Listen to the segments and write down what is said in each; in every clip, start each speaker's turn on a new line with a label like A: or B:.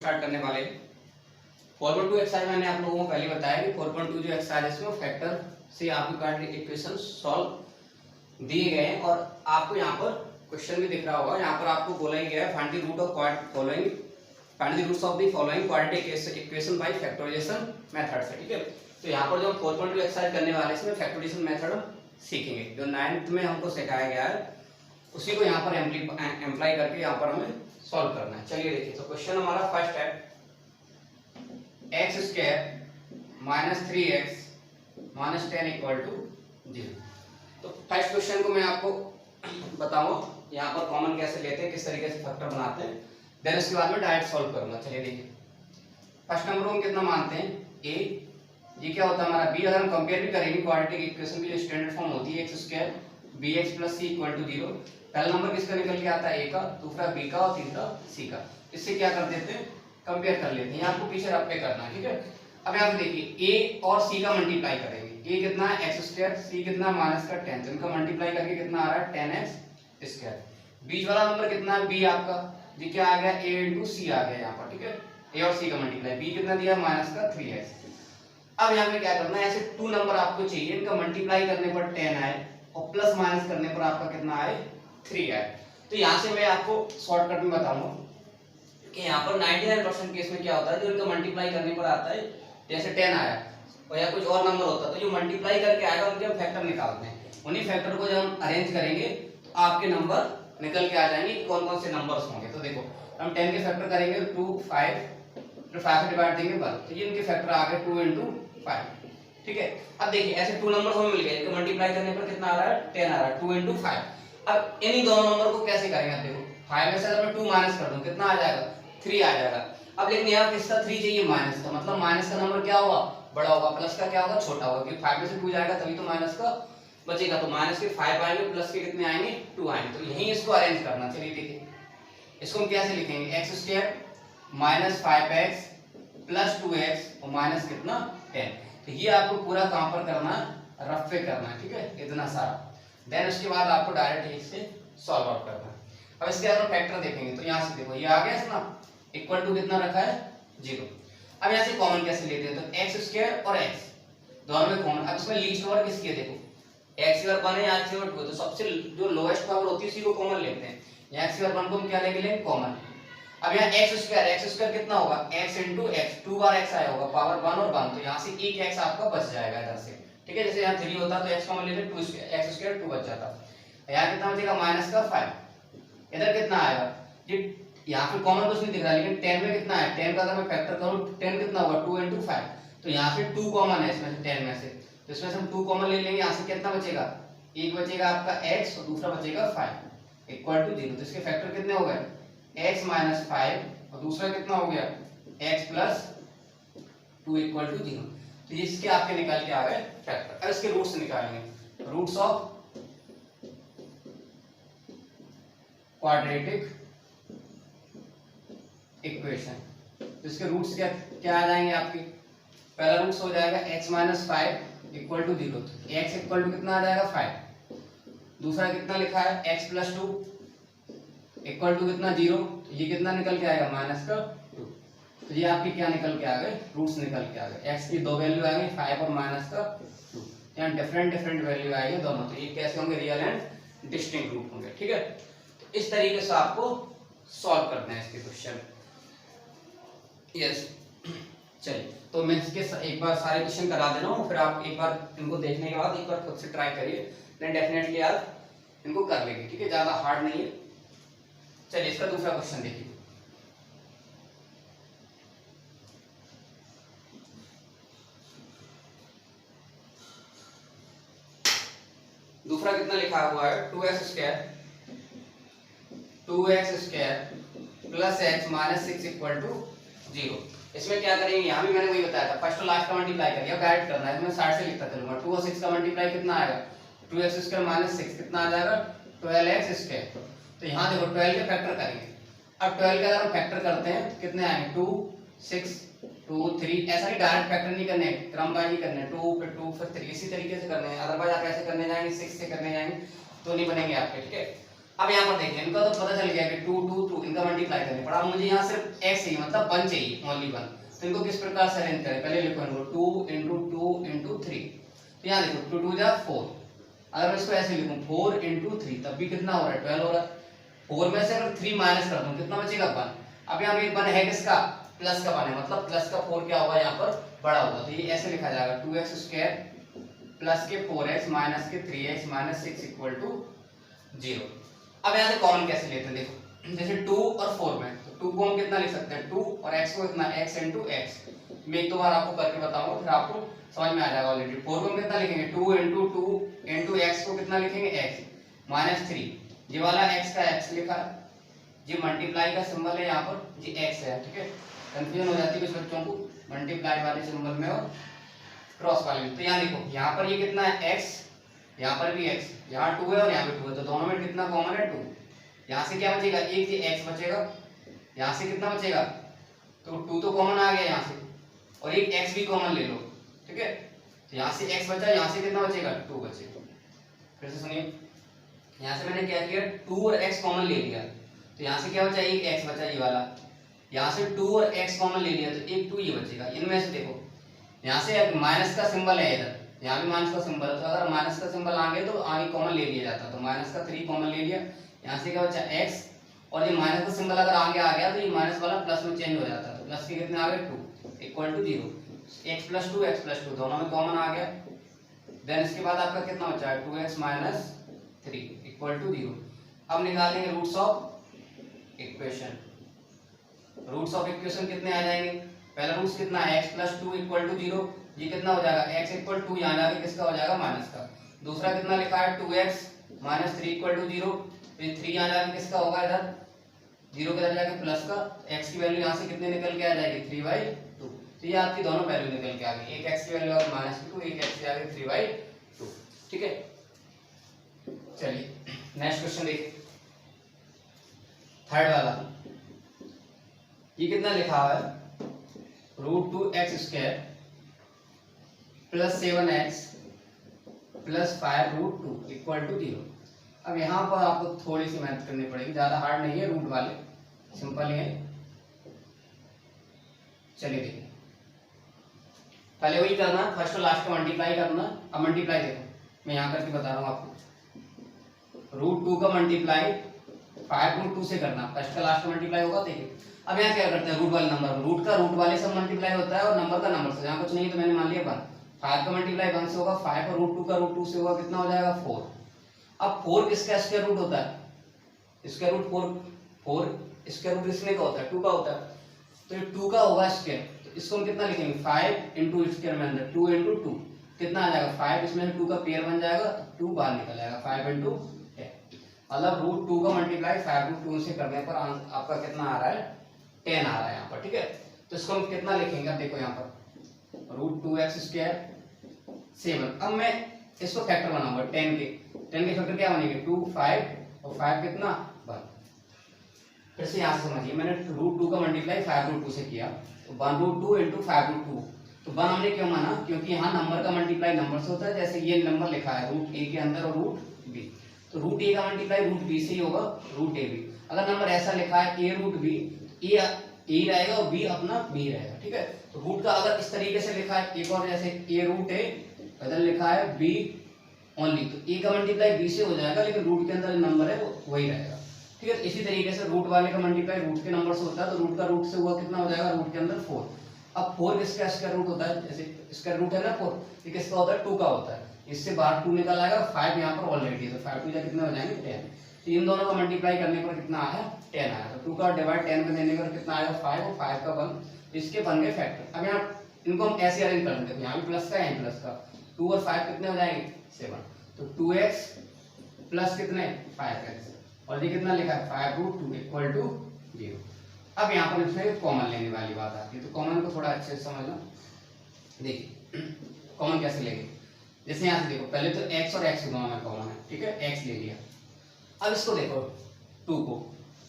A: Start करने वाले हैं। 4.2 एक्सरसाइज मैंने आप लोगों को पहले बताया कि 4.2 जो एक्सरसाइज है इसमें फैक्टर से आपकी क्वाड्रेटिक इक्वेशन सॉल्व दिए गए हैं और आपको यहाँ पर क्वेश्चन भी दिख रहा होगा। यहाँ पर आपको बोला ही गया है find the root of following find the roots of the following quadratic equation by factorization method से। ठीक है, तो यहाँ पर जो हम 4.2 एक्सरसाइज करने वाले हैं इसमें फैक्टराइजेशन मेथड हम सीखेंगे। जो 9th में हमको सिखाया गया है उसी को यहाँ पर एम्प्लाई करके यहाँ पर हमें सॉल्व करना है। चलिए देखिए, तो क्वेश्चन हमारा फर्स्ट है x square minus 3x minus 10 equal to 0। तो फर्स्ट क्वेश्चन को मैं आपको बताऊँ यहाँ पर कॉमन कैसे लेते हैं, किस तरीके से फैक्टर बनाते हैं, देन उसके बाद में डायरेक्ट सॉल्व करूंगा। चलिए देखिए, फर्स्ट नंबर को हम कितना मानते हैं a, ये क्या होता है हमारा b। अगर हम कंपेयर भी करेंगे क्वाड्रेटिक इक्वेशन की जो स्टैंडर्ड फॉर्म होती है x square bx plus c equal to 0, पहला नंबर किसका निकल के आता है a का, दूसरा b का और तीसरा c का। इससे क्या कर देते हैं, कंपेयर कर लेते हैं। यहाँ आपको पीछे रफ पे करना है। ठीक है, अब यहाँ पे देखिए a और c का मल्टीप्लाई करेंगे। a कितना है एक्स स्क्वायर, c कितना माइनस का 10, तो इनका मल्टीप्लाई करके कितना आ रहा है 10x स्क्वायर। बीच वाला नंबर कितना है b आपका, ये क्या आ गया a इंटू सी आ गया यहाँ पर। ठीक है, a और c का मल्टीप्लाई, b कितना दिया माइनस का 3x। अब यहाँ पे क्या करना है, ऐसे 2 नंबर आपको चाहिए, इनका मल्टीप्लाई करने पर 10 आए और प्लस माइनस करने पर आपका कितना आए 3 आए। तो यहाँ से मैं आपको शॉर्टकट में बताऊंगा कि यहाँ पर 99% केस में क्या होता है, जो इनका मल्टीप्लाई करने पर आता है, जैसे 10 आया और या कुछ और नंबर होता है तो जो मल्टीप्लाई करके आएगा उनके हम फैक्टर निकालते हैं। उन्हीं फैक्टर को जब हम अरेंज करेंगे तो आपके नंबर निकल के आ जाएंगे, कौन कौन से नंबर्स होंगे। तो देखो, हम 10 के फैक्टर करेंगे 2 5, तो 5 से डिवाइड देंगे 1, तो ये इनके फैक्टर आ गए 2 इंटू 5। ठीक है, अब देखिए ऐसे 2 नंबर हमें मिल गए, इनको मल्टीप्लाई करने पर कितना आ रहा है 10 आ रहा है, 2 इंटू 5। अब इन्हीं दोनों नंबर को कैसे करेंगे, देखो 5 में से अगर मैं 2 माइनस कर दूं कितना आ जाएगा 3 आ जाएगा। अब लेकिन यहाँ किसका 3 चाहिए, माइनस का, मतलब माइनस का नंबर क्या होगा बड़ा होगा, प्लस का क्या होगा छोटा होगा, क्योंकि 5 में से 2 जाएगा तभी तो माइनस का बचेगा। तो माइनस के 5 आएंगे, प्लस के कितने आएंगे 2 आएंगे। तो यही इसको अरेंज करना। चलिए देखिए, इसको हम कैसे लिखेंगे, x square minus 5x plus 2x और माइनस कितना 10। तो ये आपको पूरा कहां पर करना है, रफ पे करना है। ठीक है, इतना सारा, देन उसके बाद आपको डायरेक्ट इससे सॉल्व आउट करना है। अब इसके अगर फैक्टर देखेंगे तो यहाँ से देखो ये आ गया ना, इक्वल टू कितना रखा है 0। अब यहाँ से कॉमन कैसे लेते हैं, तो एक्स स्क्वायर और x दोनों में कॉमन। अब इसमें लीस्ट पावर किसकी है, देखो x स्क्वायर 1 है या x स्क्वायर 2 है, तो सबसे जो लोएस्ट पावर होती है उसी को कॉमन लेते हैं। यहाँ x स्क्वायर 1 को हम क्या लेंगे कॉमन। अब यहाँ x स्क्वायर कितना होगा x इंटू एक्स, 2 बार x आया होगा, पावर 1 और 1, तो यहाँ से एक x आपका बच जाएगा इधर से। ठीक है, जैसे यहाँ 3 होता तो x कॉमन लेते 2 स्क्वायर, x स्क्वायर 2 बच जाता। यहाँ कितना बचेगा माइनस का 5, इधर कितना आएगा, ये यहाँ पे कॉमन कुछ नहीं दिख रहा, लेकिन 10 में कितना है, 10 का अगर मैं फैक्टर करूँ 10 कितना होगा 2 इंटू 5, तो यहाँ से 2 कॉमन है इसमें से 10 में से, तो इसमें से हम 2 कॉमन ले लेंगे। यहाँ से कितना बचेगा, एक बचेगा आपका x और दूसरा बचेगा 5 इक्वल टू 0। तो इसके फैक्टर कितने हो गए x माइनस 5 और दूसरा कितना हो गया x प्लस 2 इक्वल टू 0। तो इसके आपके निकाल के आ गए फैक्टर। अब इसके रूट्स निकालेंगे, रूट्स ऑफ क्वाड्रेटिक इक्वेशन। तो इसके रूट्स क्या आ जाएंगे आपके, पहला रूट्स हो जाएगा x minus 5 equal to 0, x equal to कितना आ जाएगा 5, दूसरा कितना लिखा है x प्लस 2 इक्वल टू कितना 0, तो ये कितना निकल के आएगा माइनस का 2। तो ये आपके क्या निकल के आ गए, रूट्स निकल के आ गए। x की दो वैल्यू आएंगे 5 और माइनस का 2, यहाँ डिफरेंट वैल्यू आएगी दोनों, तो ये कैसे होंगे, रियल एंड डिस्टिंक्ट रूट होंगे। ठीक है, तो इस तरीके से आपको सॉल्व करना है इसके क्वेश्चन। यस, चलिए तो मैं इसके एक बार सारे क्वेश्चन करा दे रहा हूँ, फिर आप एक बार इनको देखने के बाद एक बार खुद से ट्राई करिए, देन डेफिनेटली आप इनको कर लेंगे। ठीक है, ज्यादा हार्ड नहीं है। चलिए इसका दूसरा क्वेश्चन देखिए, दूसरा कितना लिखा हुआ है 2x square plus x minus 6 equal to 0। इसमें क्या करेंगे, यहाँ भी मैंने वही बताया था, फर्स्ट और लास्ट का मल्टीप्लाई करिए, अब डायरेक्ट करना है। मैं 60 से लिखता चलूंगा, 2 और 6 का मल्टीप्लाई कितना आएगा 2x स्क्वायर माइनस 6 कितना आ जाएगा 12x स्क्वायर। तो यहाँ देखो 12 के फैक्टर करेंगे। अब 12 का अगर हम फैक्टर करते हैं तो कितने आएंगे 2 6 2 3, ऐसा ही डायरेक्ट फैक्टर नहीं करने, क्रम वाइज ही करने, 2 फिर 2 फिर 3, इसी तरीके से करने हैं। अदरवाइज आप ऐसे करने जाएंगे 6 से करने जाएंगे तो नहीं बनेंगे आपके। ठीक है, अब यहाँ पर देखिए इनका तो पता चल गया कि 2 2 2 इनका मल्टीप्लाई करने पड़ा। अब मुझे यहाँ सिर्फ x चाहिए, मतलब 1 चाहिए, ओनली 1। तो इनको किस प्रकार से अरेंज करें, पहले लिखो इनको 2 into 2 into 3। तो यहाँ देखो 2 2 जा 4। अगर मैं इसको ऐसे लिखूं 4 into 3 तब भी कितना हो रहा है, 12 हो रहा है। 4 में से अगर 3 माइनस कर दूं कितना बचेगा, 1। अब यहाँ पे 1 है किसका, प्लस का 1 है, मतलब प्लस का 4 क्या होगा यहाँ पर, बड़ा होगा। तो ये ऐसे लिखा जाएगा 2x² प्लस के 4x माइनस के 3x माइनस 6 इक्वल टू 0। अब यहाँ से कॉमन कैसे लेते हैं, देखो जैसे 2 और 4 में, तो 2 को हम कितना लिख सकते हैं 2 और x को कितना x into x। मैं एक दो बार आपको करके बताऊंगा, फिर आपको समझ में आ जाएगा ऑलरेडी। 4 को हम कितना लिखेंगे 2 into 2 into x को कितना लिखेंगे x माइनस 3। ये वाला x का x लिखा है, ये मल्टीप्लाई का सिंबल है यहाँ पर, ये x है, ठीक है। कंफ्यूजन हो जाती है कुछ बच्चों को मल्टीप्लाई वाले सिंबल में और क्रॉस वाले में। तो यहाँ देखो यहाँ पर ये कितना है x, यहाँ पर भी x, यहाँ 2 है और यहाँ पे 2 है, तो दोनों में कितना कॉमन है 2। यहाँ से क्या बचेगा, एक ये x बचेगा, यहाँ से कितना बचेगा, तो 2 तो कॉमन आ गया यहाँ से, और एक x भी कॉमन ले लो, ठीक है। तो यहाँ से x बचा, यहाँ से कितना बचेगा 2 बचेगा। फिर से सुनिए, यहाँ से मैंने क्या किया 2 और x कॉमन ले लिया, तो यहाँ से क्या बचा, एक x बचा ये वाला। यहाँ से 2 और x कॉमन ले लिया, तो एक 2 ये बचेगा। इनमें से देखो यहाँ से माइनस का सिंबल है इधर, यहाँ भी माइनस का सिंबल है, तो अगर माइनस का सिंबल आ गया तो आगे कॉमन ले लिया जाता, तो माइनस का 3 कॉमन ले लिया। यहाँ से क्या बचा x, और ये माइनस का सिंबल अगर आगे आ गया तो ये माइनस वाला प्लस में चेंज हो जाता है, तो प्लस के कितने आ गए 2 equal to 0। x plus 2 x plus 2 दोनों में कॉमन आ गया। देन इसके बाद आपका कितना बचा है 2x माइनस 3 इक्वल टू 0। अब निकालेंगे roots of equation. Roots of equation कितने आ जाएंगे, पहला रूट्स कितना है x प्लस 2 इक्वल टू 0, ये कितना हो जाएगा x इक्वल 2, यहाँ जाके किसका हो जाएगा माइनस का। दूसरा कितना लिखा है 2x माइनस 3 इक्वल टू 0, तो 3 यहाँ जाके किसका होगा इधर 0 के इधर जाके प्लस का, x की वैल्यू यहाँ से कितने निकल के आ जाएगी 3/2। तो ये आपकी दोनों वैल्यू निकल के आ गई, एक x की वैल्यू और माइनस 2, एक x की आ गई 3/2, ठीक है। चलिए नेक्स्ट क्वेश्चन देखिए, थर्ड वाला। ये कितना लिखा हुआ है √2x² plus 7x plus 5√2 equal to 0। अब यहाँ पर आपको थोड़ी सी मेहनत करनी पड़ेगी, ज्यादा हार्ड नहीं है, रूट वाले सिंपल ही है। चलिए देखिए, पहले वही करना, फर्स्ट और लास्ट को मल्टीप्लाई करना। अब मल्टीप्लाई देखो मैं यहाँ करके बता रहा हूँ आपको, √2 का मल्टीप्लाई 5√2 से करना, फर्स्ट का लास्ट का मल्टीप्लाई होगा। देखिए अब यहाँ क्या करते हैं, रूट वाले नंबर, रूट का रूट वाले सब मल्टीप्लाई होता है और नंबर का नंबर से, यहाँ कुछ नहीं तो मैंने मान लिया 1। 5 का मल्टीप्लाई 1 से होगा, 5 और √2 का √2 से होगा, कितना हो जाएगा 4। अब 4 किसका स्क्वायर रूट होता है, स्क्वायर रूट 4 स्क्वायर रूट इसमें का होता है 2 का होता है, तो ये 2 का होगा स्क्वायर। तो इसको हम कितना लिखेंगे 5 इंटू स्क्वायर में अंदर 2 इंटू 2 कितना आ जाएगा 5, इसमें से 2 का पेयर बन जाएगा, 2 बाहर निकल जाएगा, 5 इंटू 10। मतलब √2 का मल्टीप्लाई 5√2 से करने पर आपका कितना आ रहा है 10 आ रहा है यहाँ पर, ठीक है। तो इसको हम कितना लिखेंगे, अब देखो यहाँ पर √2x² 7। अब मैं इसको फैक्टर बनाऊंगा 10 के फैक्टर क्या बनेंगे 2 5 और 5 कितना 1। फिर से यहाँ से समझिए, मैंने √2 का मल्टीप्लाई 5√2 से किया, तो 1√2 इंटू 5√2। तो 1 हमने क्यों माना, क्योंकि यहाँ नंबर का मल्टीप्लाई नंबर से होता है, जैसे ये नंबर लिखा है √a के अंदर और √b, तो √a का मल्टीप्लाई √b से ही होगा √ab। अगर नंबर ऐसा लिखा है a√b, a रहेगा और b अपना b रहेगा, ठीक है। तो रूट का अगर इस तरीके से लिखा है, एक और जैसे a√a इधर लिखा है b ओनली, तो a का मल्टीप्लाई b से हो जाएगा, लेकिन रूट के अंदर नंबर है वो वही रहेगा, ठीक है। इसी तरीके से रूट वाले का मल्टीप्लाई रूट के नंबर से होता है, तो रूट का रूट से हुआ कितना हो जाएगा रूट के अंदर 4। अब 4 किसका स्क्वायर रूट होता है, जैसे स्क्वायर रूट है ना 4, ये किसका होता है 2 का होता है, इससे बाहर 2 निकल आएगा, 5 यहाँ पर ऑलरेडी है, तो 5 2 कितने हो जाएंगे 10। तो इन दोनों का मल्टीप्लाई करने पर कितना आया 10 आया, तो 2 का डिवाइड 10 में देने पर कितना आएगा 5 और 5 का 1, इसके बन गए फैक्टर। अब यहाँ इनको हम ऐसे अरेंज कर देंगे, यहाँ भी प्लस का यहाँ प्लस का, 2 और 5 कितने हो जाएंगे 7, तो 2x प्लस कितने 5x, और ये कितना लिखा है 5√2 इक्वल टू 0। अब यहाँ पर इसमें कॉमन लेने वाली बात आती है, तो कॉमन को थोड़ा अच्छे से समझ लो। देखिए कॉमन कैसे लेंगे, जैसे यहाँ से देखो पहले तो x और x दोनों में कॉमन है, ठीक है, x ले लिया। अब इसको देखो 2 को,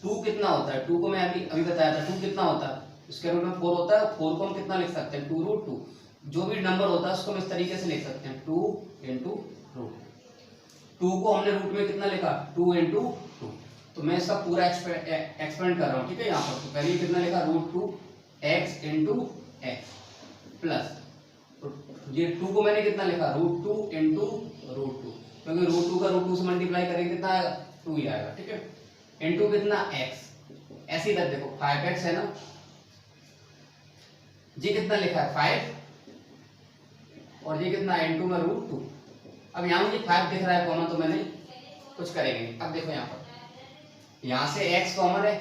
A: 2 कितना होता है, 2 को मैं अभी बताया था 2 कितना होता है, इसके रूट में 4 होता है, 4 को हम कितना लिख सकते हैं 2√2। जो भी नंबर होता है उसको हम इस तरीके से लिख सकते हैं 2 इंटू रूट। 2 को हमने रूट में कितना लिखा 2 इंटू 2, तो मैं इसका पूरा एक्सपेंड कर रहा हूँ, ठीक है। यहाँ पर तो पहले कितना लिखा √2x इंटू एक्स प्लस, तो ये 2 को मैंने कितना लिखा √2 इंटू √2, क्योंकि √2 का √2 से मल्टीप्लाई करेंगे कितना आएगा 2 ही आएगा, ठीक है। इंटू कितना x, ऐसे इधर देखो 5x है ना, ये कितना लिखा है 5 और ये कितना इंटू में √2। अब यहाँ मुझे 5 दिख रहा है कॉमन, तो मैंने कुछ करेंगे। अब देखो यहाँ पर यहाँ से x कॉमन है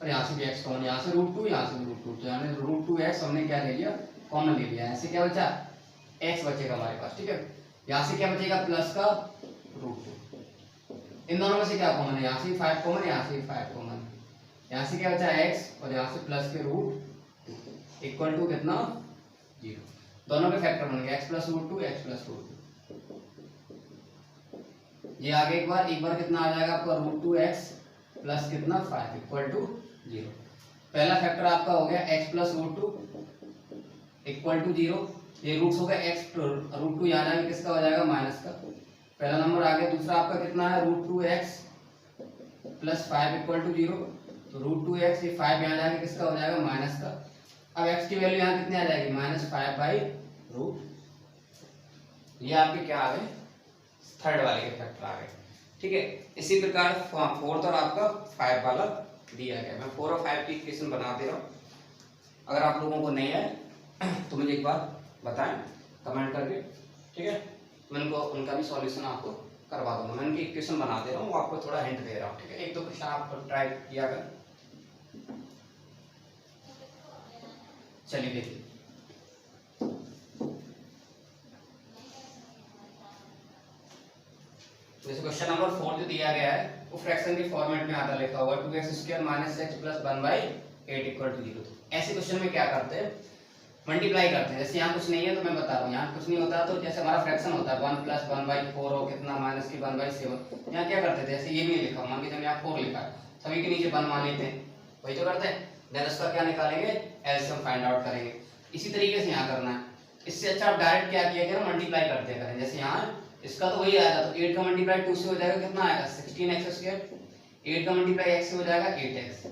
A: और यहाँ से भी x कॉमन, यहाँ से √2 यहाँ से भी √2, तो यहाँ √2x हमने क्या ले लिया कॉमन ले लिया। ऐसे क्या बचा x बचेगा हमारे पास, ठीक है। यहाँ से क्या बचेगा प्लस का √2, इन दोनों में से क्या कॉमन है, यहाँ से 5 कॉमन, यहाँ से 5 कॉमन, यहाँ से क्या बचा x और यहाँ से प्लस के √2 इक्वल टू कितना 0, दोनों के फैक्टर बन गए x प्लस √2 x प्लस √2। ये आगे एक बार कितना आ जाएगा आपका √2x प्लस कितना 5 इक्वल टू 0। पहला फैक्टर आपका हो गया x प्लस √2 इक्वल टू 0, ये रूट्स हो गया x √2 यहाँ जाएगा किसका हो जाएगा माइनस का, पहला नंबर आ गया। दूसरा आपका कितना है √2x प्लस 5 इक्वल टू 0, तो √2x ये 5 यहाँ जाएगा किसका हो जाएगा माइनस का। अब x की वैल्यू यहाँ कितनी आ जाएगी -5/√, ये आपके क्या आ गए थर्ड वाले के फैक्टर आ गए, ठीक है। इसी प्रकार फोर्थ और आपका 5 वाला दिया गया। मैं 4 और 5 की इक्वेशन बना दे रहा हूँ, अगर आप लोगों को नहीं है तो मुझे एक बार बताएं कमेंट करके, ठीक है। मैं उनका भी सॉल्यूशन आपको करवा दूंगा। मैं उनकी इक्वेशन बना दे रहा हूँ, वो आपको थोड़ा हिंट दे रहा हूँ, ठीक है। एक दो क्वेश्चन आप ट्राई किया कर, चलिए देखिए। जैसे क्वेश्चन नंबर 4 जो दिया गया है वो फ्रैक्शन के फॉर्मेट में आता लिखा हुआ 2x² - x + 1/8 इक्वल टू 0। ऐसे क्वेश्चन में क्या करते हैं मल्टीप्लाई करते हैं। जैसे यहाँ कुछ नहीं है तो मैं बता रहा हूँ, यहाँ कुछ नहीं होता तो जैसे हमारा फ्रैक्शन होता है 1 + 1/4 हो कितना माइनस की 1/7, यहाँ क्या करते थे जैसे ये भी नहीं लिखा, मान के चलिए यहाँ 4 लिखा है, सभी के नीचे 1 मान लेते हैं, वही तो करते हैं। देन उसका क्या निकालेंगे एलसीएम फाइंड आउट करेंगे। इसी तरीके से यहाँ करना है। इससे अच्छा आप डायरेक्ट क्या किया करें मल्टीप्लाई करते करें। जैसे यहाँ इसका तो वही आएगा, तो 8 का मल्टीप्लाई 2 से हो जाएगा कितना आएगा 16x², 8 का मल्टीप्लाई x से हो जाएगा 8x,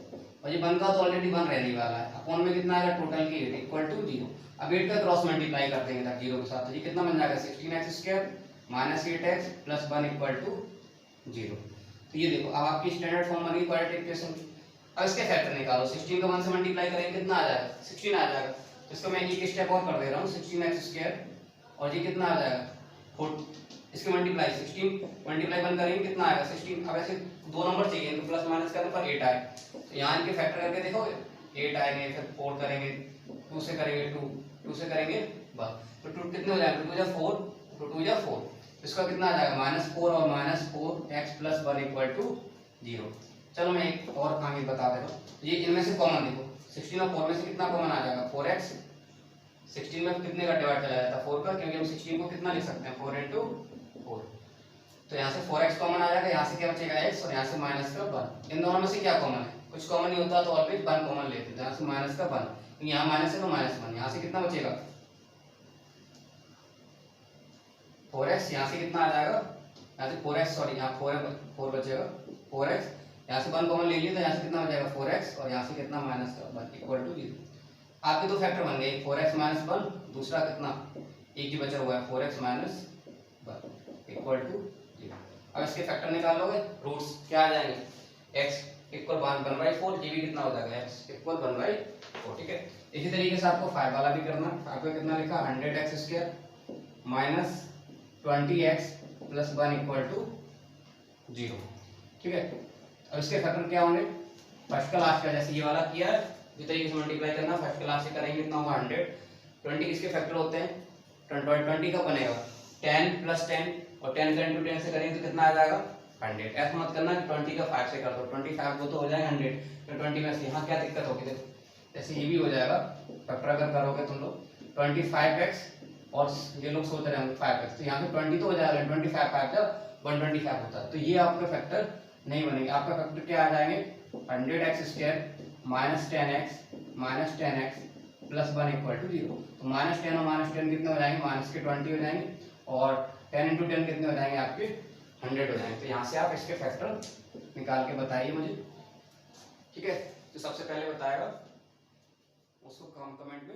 A: और ये 1 का तो ऑलरेडी 1 रहने वाला है, अपॉन में कितना आएगा टोटल की 8 इक्वल टू 0। अब 8 का क्रॉस मल्टीप्लाई कर देंगे 0 के साथ, तो ये कितना बन जाएगा 16x² - 8x + 1 इक्वल टू 0। तो ये देखो अब आपकी स्टैंडर्ड फॉर्म बन गई क्वाड्रेटिक इक्वेशन की। अब इसके फैक्टर निकालो, 16 को 1 से मल्टीप्लाई करेंगे कितना आ जाएगा 16 आ जाएगा। तो इसको मैं एक स्टेप और कर दे रहा हूँ 16x² और ये कितना आ जाएगा 4, इसके मल्टीप्लाई 16 मल्टीप्लाई 1 करेंगे कितना आएगा 16। अब ऐसे दो नंबर चाहिए इनको प्लस माइनस करने पर 8 आए, तो यहाँ इनके फैक्टर करके देखोगे 8 आएंगे, फिर 4 करेंगे, 2 से करेंगे 2 से करेंगे बस, तो 2 कितने हो जाएंगे 2 × 4, तो 2 × 4, इसका कितना आ जाएगा -4 और -4x + 1 इक्वल टू 0। चलो मैं एक और आगे बता दे रहा हूँ, ये इनमें से कॉमन देखो 16 और 4 में से कितना कॉमन आ जाएगा 4x, 16 में कितने का डिवाइड चला जाता है 4 का, क्योंकि हम 16 को कितना लिख सकते हैं 4 × 4, तो यहाँ से 4x कॉमन आ जाएगा, यहाँ से क्या बचेगा x और यहाँ से माइनस का 1। इन दोनों में से क्या कॉमन है, कुछ कॉमन नहीं होता तो ऑलवेज 1 कॉमन लेते हैं, यहाँ से माइनस का 1, तो यहाँ माइनस है तो -1, यहाँ से कितना बचेगा 4x, यहाँ से कितना आ जाएगा यहाँ से 4x, सॉरी यहाँ 4 बचेगा 4x, यहाँ से 1 कॉमन ले लिए तो यहाँ से कितना बचेगा 4x और यहाँ से कितना -1 इक्वल टू 0। आपके दो फैक्टर बन गए 4x - 1, दूसरा कितना एक ही बचा हुआ है 4x - 1 इक्वल टू 0। अब इसके फैक्टर निकाल लोगे, रूट्स क्या आ जाएंगे x इक्वल 1/4, ये भी कितना हो जाएगा x इक्वल 1/4, ठीक है। इसी तरीके से आपको 5 वाला भी करना है। 5 में कितना लिखा 100x² - 20x + 1 इक्वल टू 0, ठीक है। अब इसके फैक्टर क्या होंगे फर्स्ट का लास्ट का, जैसे ये वाला किया है इस तरीके से मल्टीप्लाई करना, फर्स्ट क्लास से करेंगे कितना होगा 100, 20 किसके फैक्टर होते हैं 20 का बनेगा 10 + 10 और 10 का × 10 से करेंगे तो कितना आ जाएगा 100। ऐसा मत करना कि 20 का 5 से कर दो, 25 वो तो हो जाएगा 100, तो 20 में से यहाँ क्या दिक्कत होगी देखो, जैसे ये भी हो जाएगा फैक्टर अगर करोगे तुम लोग 25x और ये लोग सोच रहे होंगे 5x, तो यहाँ पे 20 तो हो जाएगा 25 5 जब 125 होता है, तो ये आपका फैक्टर नहीं बनेगा। आपका फैक्टर क्या आ जाएंगे 100x² - 10x - 10x + 1 equal to 0। तो -10 और -10 कितने हो जाएंगे -20 हो जाएंगे, और 10 × 10 कितने हो जाएंगे आपके 100 हो जाए। तो यहाँ से आप इसके फैक्टर निकाल के बताइए मुझे, ठीक है। तो सबसे पहले बताएगा उसको कमेंट में